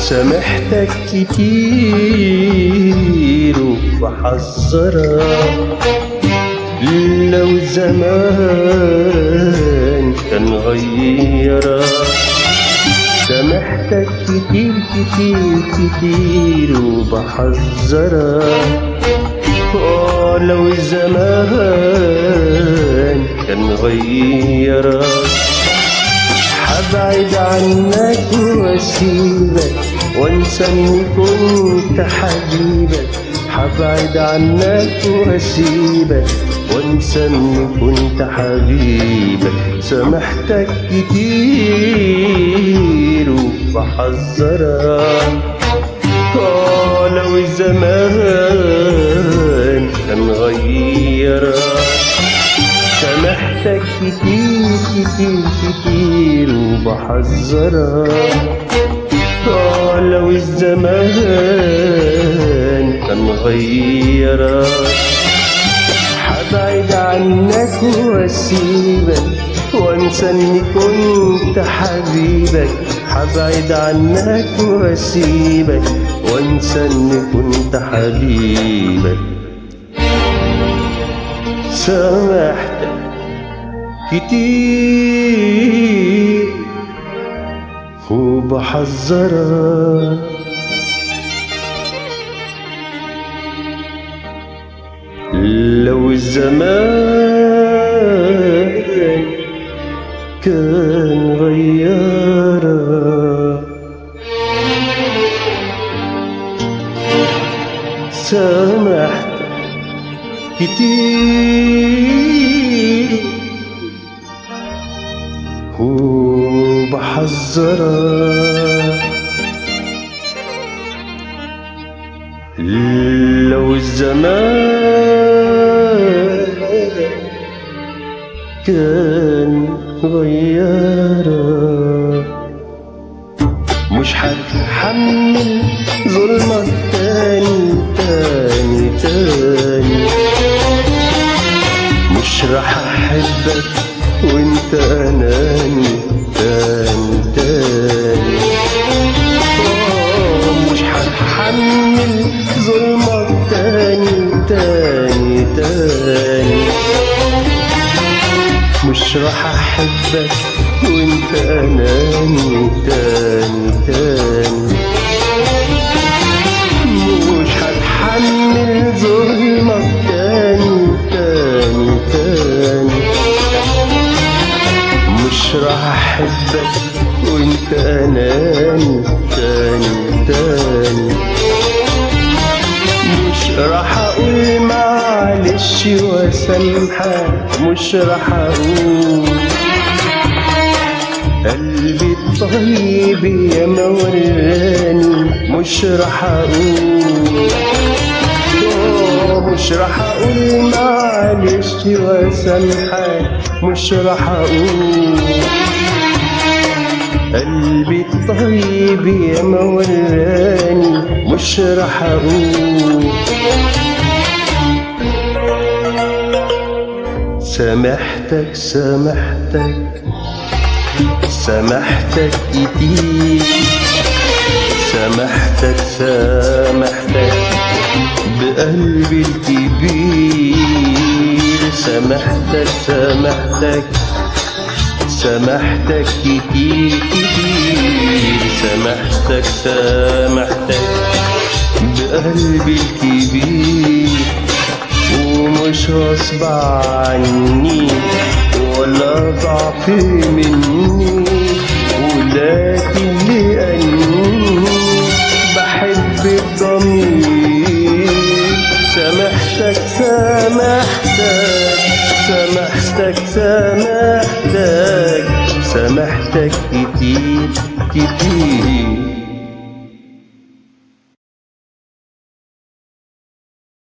سامحتك كتير وبحذرك لو زمان كان غيرك. سامحتك كتير كتير كتير وبحذرك لو زمان كان غيرك. حبعد عنك واسيبك وانسى اني كنت حبيبك. حبعد عنك واسيبك وانسى اني كنت حبيبك. سامحتك كتير وبحذرك لو الزمان كان غيرك. سامحتك كتير كتير كتير وبحذرك لو الزمان كان غيرك. حبعد عنك واسيبك وانسى اني كنت حبيبك. حبعد عنك واسيبك وانسى اني كنت حبيبك. سامحتك كتير وبحذرك لو الزمان كان غيرك. سامحتك كتير وبحذرك لو الزمان كان غيرك. مش هتحمل ظلمك تاني تاني تاني. مش راح احبك وانت اناني تاني تاني. مش هتحمل ظلمك تاني تاني تاني. مش راح احبك وانت اناني تاني تاني. مش هتحمل ظلمك تاني تاني تاني. مش راح احبك وانت اناني تاني تاني. مش راح اقول معلش واسامحك. مش راح اقول قلبي الطيب يا موراني. مش راح اقول مش راح اقول معلش واسامحك. مش راح اقول قلبي الطيب يا موراني. مش راح اقول. سامحتك سامحتك سامحتك كتير. سامحتك سامحتك بقلبي الكبير. سامحتك سامحتك سامحتك كتير كتير. سامحتك سامحتك بقلبي الكبير. ومش غصب عني ولا ضعف مني ولكن لأجلك سامحتك كتير كتير.